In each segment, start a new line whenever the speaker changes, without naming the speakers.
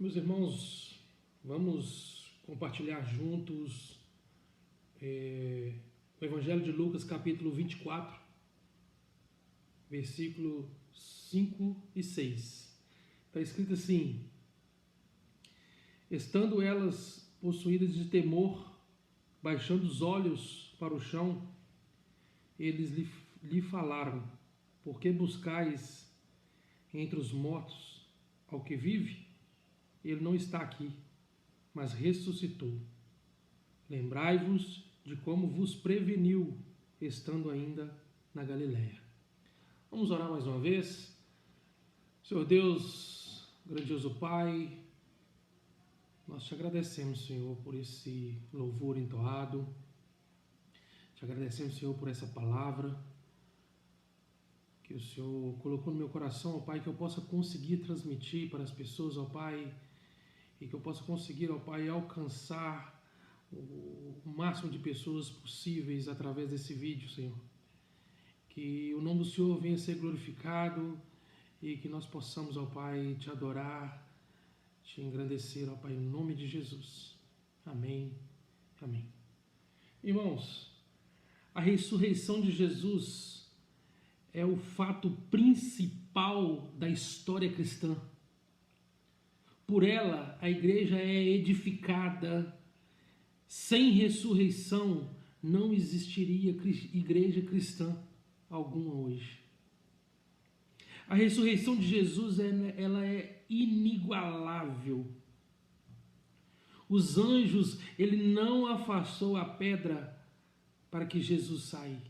Meus irmãos, vamos compartilhar juntos o Evangelho de Lucas, capítulo 24, versículo 5 e 6. Está escrito assim: estando elas possuídas de temor, baixando os olhos para o chão, eles lhe falaram: por que buscais entre os mortos ao que vive? Ele não está aqui, mas ressuscitou. Lembrai-vos de como vos preveniu, estando ainda na Galiléia. Vamos orar mais uma vez. Senhor Deus, grandioso Pai, nós te agradecemos, Senhor, por esse louvor entoado. Te agradecemos, Senhor, por essa palavra que o Senhor colocou no meu coração, ó Pai, que eu possa conseguir transmitir para as pessoas, ó Pai, e que eu possa conseguir, ó Pai, alcançar o máximo de pessoas possíveis através desse vídeo, Senhor. Que o nome do Senhor venha a ser glorificado e que nós possamos, ó Pai, te adorar, te engrandecer, ó Pai, em nome de Jesus. Amém. Amém. Irmãos, a ressurreição de Jesus é o fato principal da história cristã. Por ela, a igreja é edificada. Sem ressurreição, não existiria igreja cristã alguma hoje. A ressurreição de Jesus ela é inigualável. Os anjos, ele não afastou a pedra para que Jesus saia,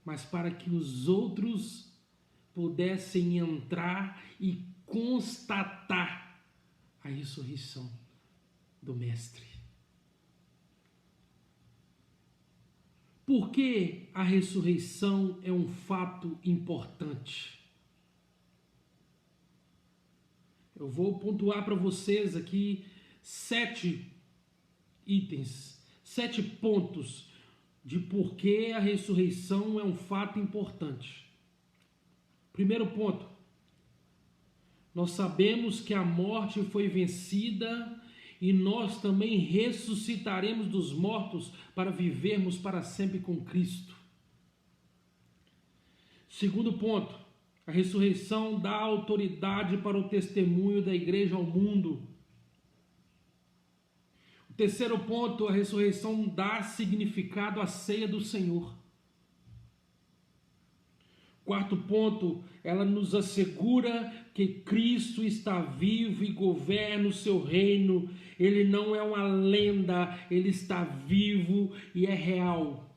mas para que os outros pudessem entrar e constatar a ressurreição do Mestre. Por que a ressurreição é um fato importante? Eu vou pontuar para vocês aqui 7 itens, 7 pontos de por que a ressurreição é um fato importante. Primeiro ponto: nós sabemos que a morte foi vencida e nós também ressuscitaremos dos mortos para vivermos para sempre com Cristo. Segundo ponto: a ressurreição dá autoridade para o testemunho da igreja ao mundo. O terceiro ponto: a ressurreição dá significado à ceia do Senhor. Quarto ponto: ela nos assegura que Cristo está vivo e governa o seu reino. Ele não é uma lenda, ele está vivo e é real.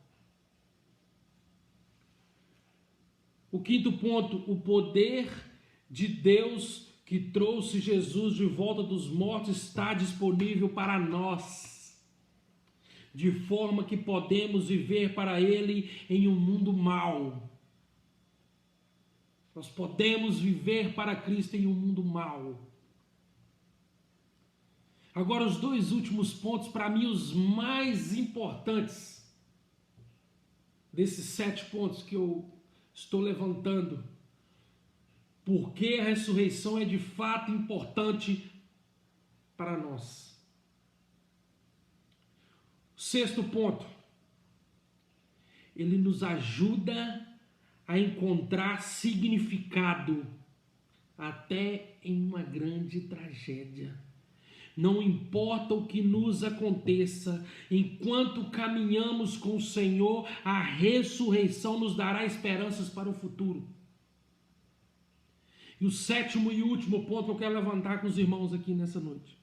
O quinto ponto: o poder de Deus que trouxe Jesus de volta dos mortos está disponível para nós, de forma que podemos viver para Ele em um mundo mau. Nós podemos viver para Cristo em um mundo mau. Agora, os 2 últimos pontos, para mim, os mais importantes desses 7 pontos que eu estou levantando. Por que a ressurreição é de fato importante para nós? Sexto ponto: ele nos ajuda a encontrar significado até em uma grande tragédia. Não importa o que nos aconteça, enquanto caminhamos com o Senhor, a ressurreição nos dará esperanças para o futuro. E o 7º e último ponto que eu quero levantar com os irmãos aqui nessa noite: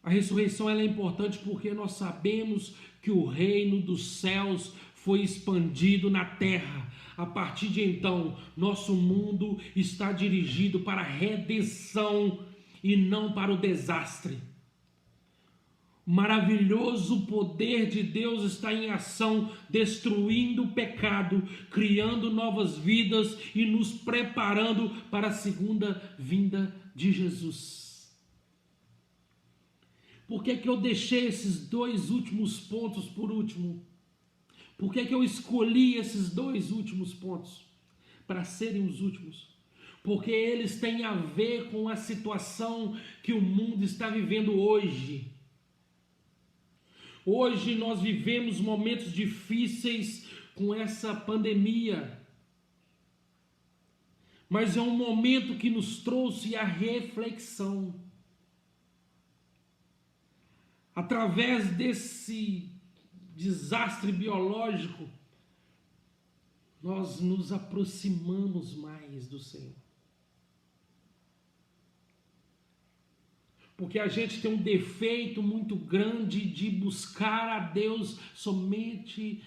a ressurreição ela é importante porque nós sabemos que o reino dos céus foi expandido na terra. A partir de então, nosso mundo está dirigido para a redenção e não para o desastre. O maravilhoso poder de Deus está em ação, destruindo o pecado, criando novas vidas e nos preparando para a segunda vinda de Jesus. Por que eu deixei esses 2 últimos pontos por último? Por que eu escolhi esses 2 últimos pontos para serem os últimos? porque eles têm a ver com a situação que o mundo está vivendo hoje. Hoje nós vivemos momentos difíceis com essa pandemia, mas é um momento que nos trouxe a reflexão. Através desse desastre biológico, nós nos aproximamos mais do Senhor. Porque a gente tem um defeito muito grande de buscar a Deus somente,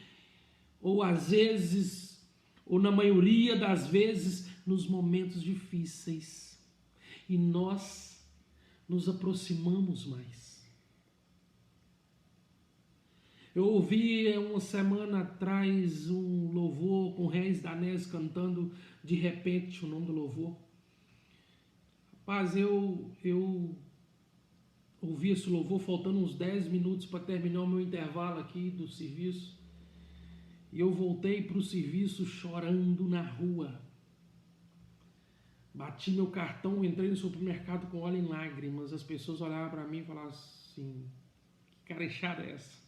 ou às vezes, ou na maioria das vezes, nos momentos difíceis. E nós nos aproximamos mais. Eu ouvi uma semana atrás um louvor com Reis Danés cantando De Repente, o nome do louvor. Rapaz, eu ouvi esse louvor faltando uns 10 minutos para terminar o meu intervalo aqui do serviço. E eu voltei para o serviço chorando na rua. Bati meu cartão, entrei no supermercado com óleo em lágrimas. As pessoas olhavam para mim e falavam assim, que carechada é essa?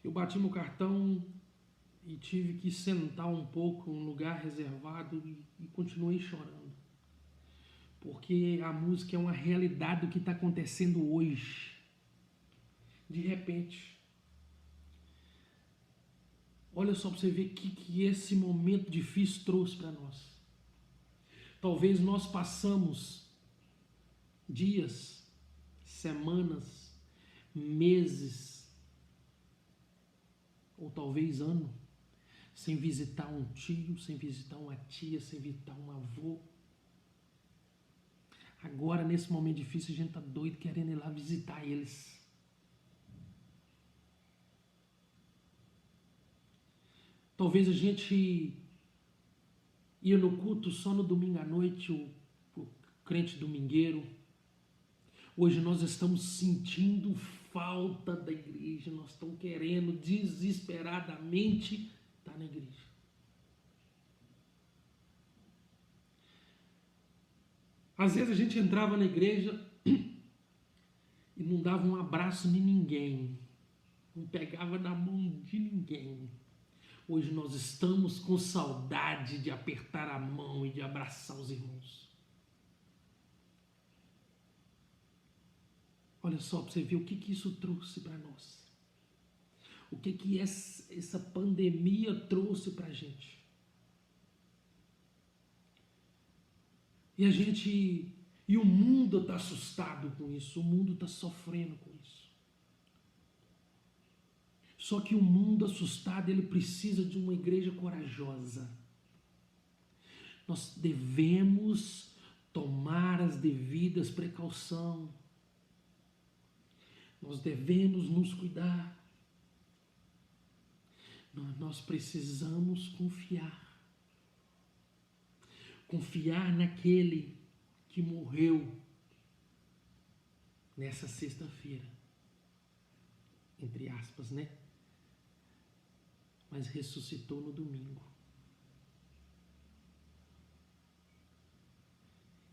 Eu bati meu cartão e tive que sentar um pouco em um lugar reservado e continuei chorando. Porque a música é uma realidade do que está acontecendo hoje. De repente. Olha só para você ver o que esse momento difícil trouxe para nós. Talvez nós passamos dias, semanas, meses, ou talvez ano, sem visitar um tio, sem visitar uma tia, sem visitar um avô. Agora, nesse momento difícil, a gente está doido querendo ir lá visitar eles. Talvez a gente ia no culto só no domingo à noite, o crente domingueiro. Hoje nós estamos sentindo falta da igreja, nós estamos querendo desesperadamente estar na igreja. Às vezes a gente entrava na igreja e não dava um abraço em ninguém, não pegava na mão de ninguém. Hoje nós estamos com saudade de apertar a mão e de abraçar os irmãos. Olha só para você ver o que isso trouxe para nós. O que essa pandemia trouxe para a gente. E o mundo está assustado com isso, o mundo está sofrendo com isso. Só que o mundo assustado, ele precisa de uma igreja corajosa. Nós devemos tomar as devidas precauções. Nós devemos nos cuidar. Nós precisamos confiar. Confiar naquele que morreu nessa sexta-feira. Entre aspas, né? Mas ressuscitou no domingo.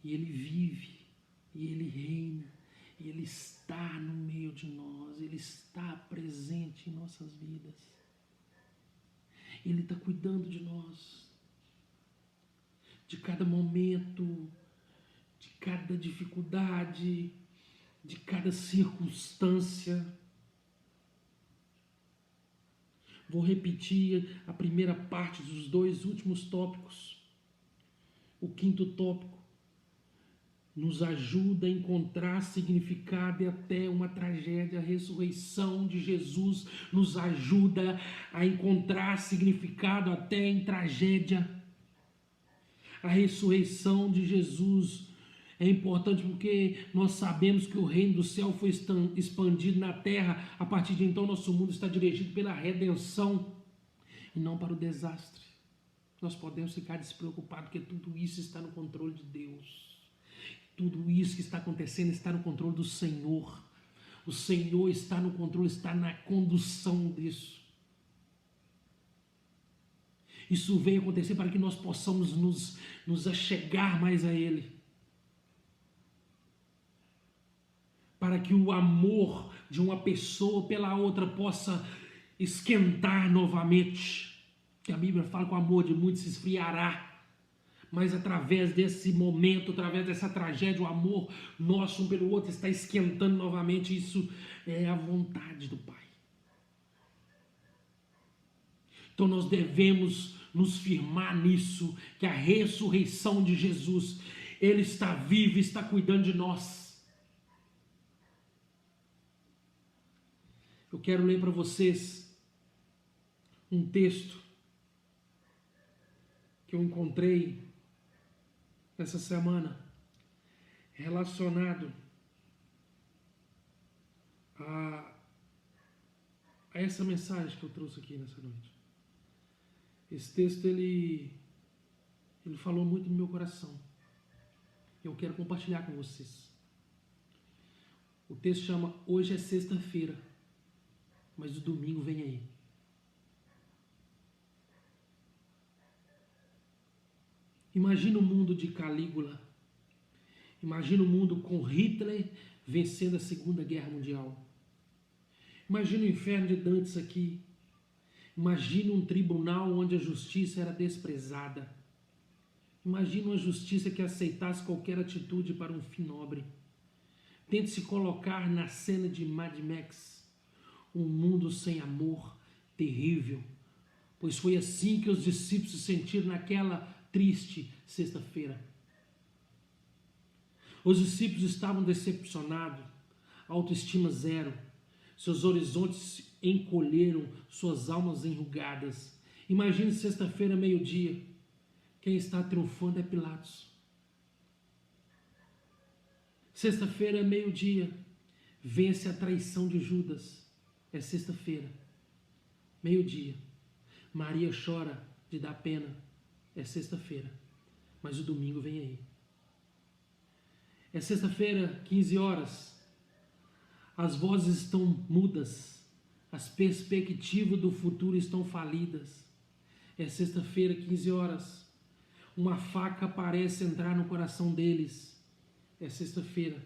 E ele vive, e ele reina, e ele está no meio de nós, ele está presente em nossas vidas. Ele está cuidando de nós, de cada momento, de cada dificuldade, de cada circunstância. Vou repetir a primeira parte dos 2 últimos tópicos. O 5º tópico nos ajuda a encontrar significado e até uma tragédia. A ressurreição de Jesus nos ajuda a encontrar significado até em tragédia. A ressurreição de Jesus é importante porque nós sabemos que o reino do céu foi expandido na terra. A partir de então, nosso mundo está dirigido pela redenção e não para o desastre. Nós podemos ficar despreocupados porque tudo isso está no controle de Deus. Tudo isso que está acontecendo está no controle do Senhor. O Senhor está no controle, está na condução disso. Isso veio acontecer para que nós possamos nos achegar mais a Ele. Para que o amor de uma pessoa pela outra possa esquentar novamente. Que a Bíblia fala que o amor de muitos se esfriará. Mas através desse momento, através dessa tragédia, o amor nosso um pelo outro está esquentando novamente. Isso é a vontade do Pai. Então nós devemos nos firmar nisso, que a ressurreição de Jesus, Ele está vivo e está cuidando de nós. Eu quero ler para vocês um texto que eu encontrei essa semana, relacionado a essa mensagem que eu trouxe aqui nessa noite. Esse texto, ele falou muito no meu coração. Eu quero compartilhar com vocês. O texto chama Hoje é Sexta-feira, mas o domingo vem aí. Imagina o mundo de Calígula. Imagina o mundo com Hitler vencendo a Segunda Guerra Mundial. Imagina o inferno de Dantes aqui. Imagina um tribunal onde a justiça era desprezada. Imagina uma justiça que aceitasse qualquer atitude para um fim nobre. Tente se colocar na cena de Mad Max. Um mundo sem amor, terrível. Pois foi assim que os discípulos se sentiram naquela triste sexta-feira. Os discípulos estavam decepcionados, autoestima zero, seus horizontes encolheram, suas almas enrugadas. Imagine sexta-feira, meio-dia, quem está triunfando é Pilatos. Sexta-feira, meio-dia, vence a traição de Judas. É sexta-feira, meio-dia, Maria chora de dar pena. É sexta-feira, mas o domingo vem aí. É sexta-feira, 15 horas. As vozes estão mudas. As perspectivas do futuro estão falidas. É sexta-feira, 15 horas. Uma faca parece entrar no coração deles. É sexta-feira.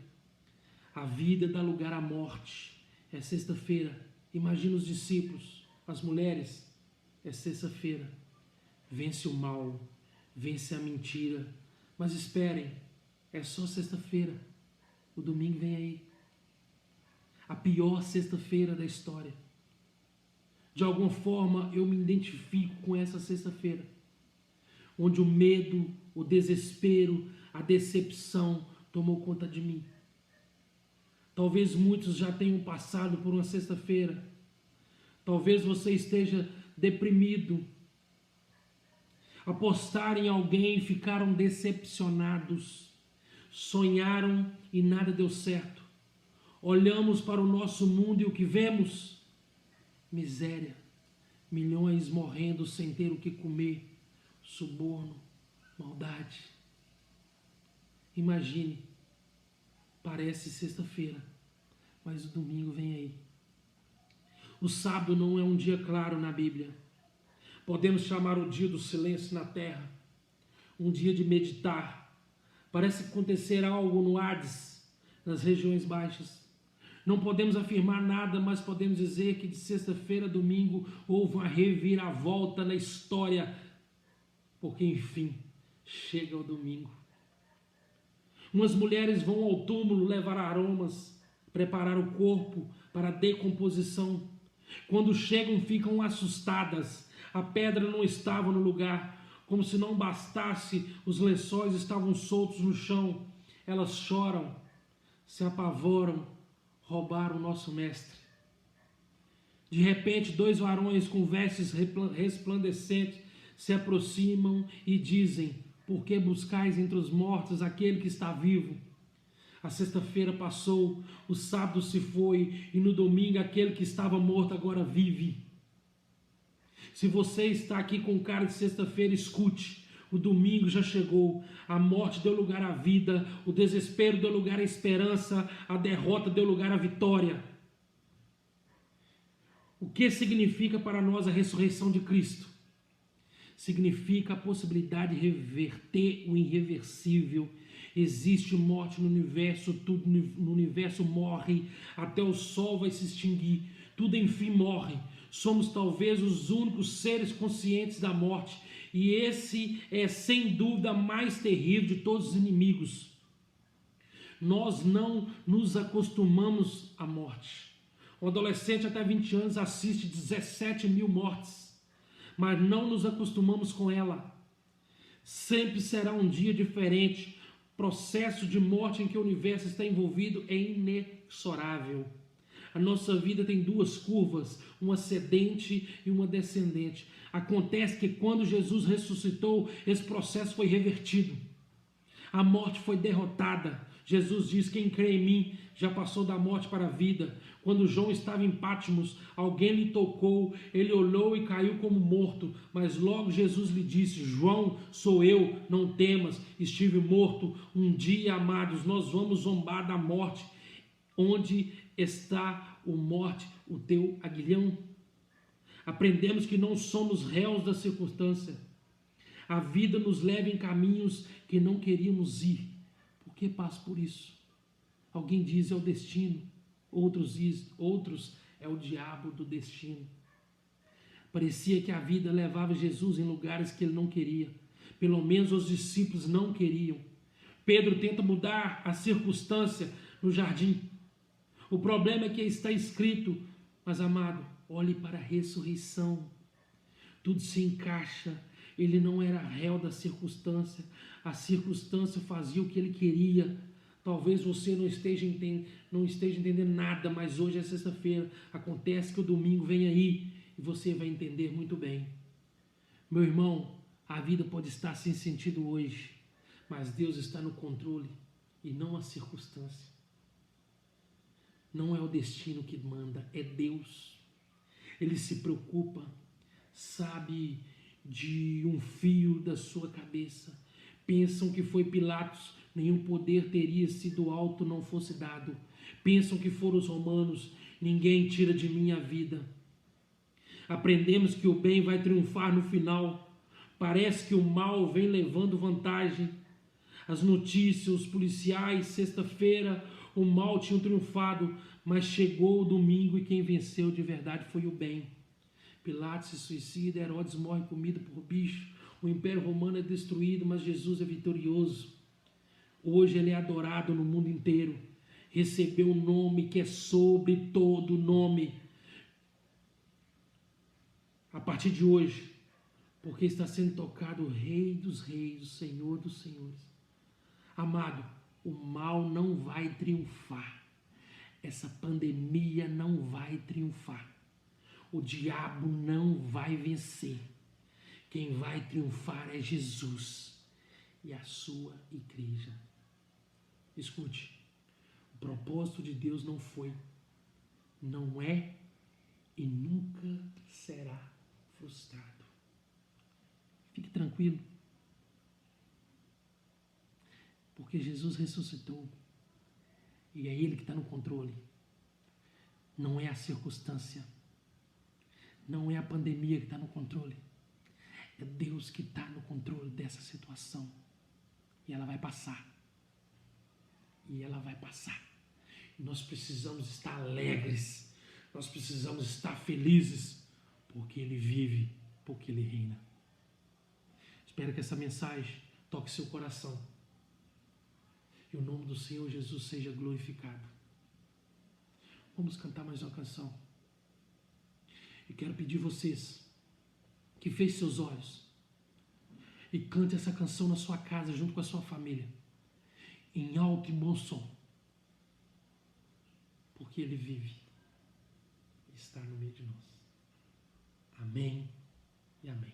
A vida dá lugar à morte. É sexta-feira. Imagina os discípulos, as mulheres. É sexta-feira. Vence o mal, vence a mentira. Mas esperem, é só sexta-feira. O domingo vem aí. A pior sexta-feira da história. De alguma forma eu me identifico com essa sexta-feira, onde o medo, o desespero, a decepção tomou conta de mim. Talvez muitos já tenham passado por uma sexta-feira. Talvez você esteja deprimido. Apostaram em alguém e ficaram decepcionados. Sonharam e nada deu certo. Olhamos para o nosso mundo e o que vemos? Miséria. Milhões morrendo sem ter o que comer. Suborno. Maldade. Imagine. Parece sexta-feira, mas o domingo vem aí. O sábado não é um dia claro na Bíblia. Podemos chamar o dia do silêncio na terra, um dia de meditar. Parece acontecer algo no Hades, nas regiões baixas. Não podemos afirmar nada, mas podemos dizer que de sexta-feira a domingo houve uma reviravolta na história, porque enfim, chega o domingo. Umas mulheres vão ao túmulo levar aromas, preparar o corpo para a decomposição. Quando chegam, ficam assustadas. A pedra não estava no lugar. Como se não bastasse, os lençóis estavam soltos no chão. Elas choram, se apavoram, roubaram o nosso mestre. De repente, 2 varões com vestes resplandecentes se aproximam e dizem: por que buscais entre os mortos aquele que está vivo? A sexta-feira passou, o sábado se foi, e no domingo aquele que estava morto agora vive. Se você está aqui com cara de sexta-feira, escute. O domingo já chegou, a morte deu lugar à vida, o desespero deu lugar à esperança, a derrota deu lugar à vitória. O que significa para nós a ressurreição de Cristo? significa a possibilidade de reverter o irreversível. Existe morte no universo, tudo no universo morre, até o sol vai se extinguir, tudo enfim morre. Somos talvez os únicos seres conscientes da morte, e esse é sem dúvida mais terrível de todos os inimigos. Nós não nos acostumamos à morte. Um adolescente até 20 anos assiste 17 mil mortes, mas não nos acostumamos com ela. Sempre será um dia diferente. O processo de morte em que o universo está envolvido é inexorável. A nossa vida tem duas curvas, uma ascendente e uma descendente. Acontece que quando Jesus ressuscitou, esse processo foi revertido. A morte foi derrotada. Jesus diz: quem crê em mim já passou da morte para a vida. Quando João estava em Patmos, alguém lhe tocou, ele olhou e caiu como morto, mas logo Jesus lhe disse: João, sou eu, não temas, estive morto. Um dia, amados, nós vamos zombar da morte. Onde está, o morte, o teu aguilhão? Aprendemos que não somos réus da circunstância. A vida nos leva em caminhos que não queríamos ir. Por que passa por isso? Alguém diz é o destino, outros é o diabo do destino. Parecia que a vida levava Jesus em lugares que ele não queria. Pelo menos os discípulos não queriam. Pedro tenta mudar a circunstância no jardim. O problema é que está escrito, mas amado, olhe para a ressurreição. Tudo se encaixa. Ele não era réu da circunstância. A circunstância fazia o que ele queria. Talvez você não esteja entendendo nada, mas hoje é sexta-feira. Acontece que o domingo vem aí e você vai entender muito bem. Meu irmão, a vida pode estar sem sentido hoje, mas Deus está no controle e não a circunstância. Não é o destino que manda, é Deus. Ele se preocupa, sabe de um fio da sua cabeça. Pensam que foi Pilatos, nenhum poder teria sido alto não fosse dado. Pensam que foram os romanos, ninguém tira de mim a vida. Aprendemos que o bem vai triunfar no final. Parece que o mal vem levando vantagem. As notícias, os policiais, sexta-feira, o mal tinha triunfado, mas chegou o domingo e quem venceu de verdade foi o bem. Pilatos se suicida, Herodes morre comido por bicho, o Império Romano é destruído, mas Jesus é vitorioso. Hoje ele é adorado no mundo inteiro, recebeu um nome que é sobre todo nome. A partir de hoje, porque está sendo tocado o Rei dos Reis, o Senhor dos Senhores. Amado, o mal não vai triunfar. Essa pandemia não vai triunfar. O diabo não vai vencer. Quem vai triunfar é Jesus e a sua igreja. Escute, o propósito de Deus não foi, não é e nunca será frustrado. Fique tranquilo, porque Jesus ressuscitou e é Ele que está no controle. Não é a circunstância, não é a pandemia que está no controle. É Deus que está no controle dessa situação. E ela vai passar. E ela vai passar. E nós precisamos estar alegres. Nós precisamos estar felizes. Porque Ele vive, porque Ele reina. Espero que essa mensagem toque seu coração. E o nome do Senhor Jesus seja glorificado. Vamos cantar mais uma canção. E quero pedir vocês que feche seus olhos e cante essa canção na sua casa junto com a sua família, em alto e bom som, porque Ele vive e está no meio de nós. Amém e amém.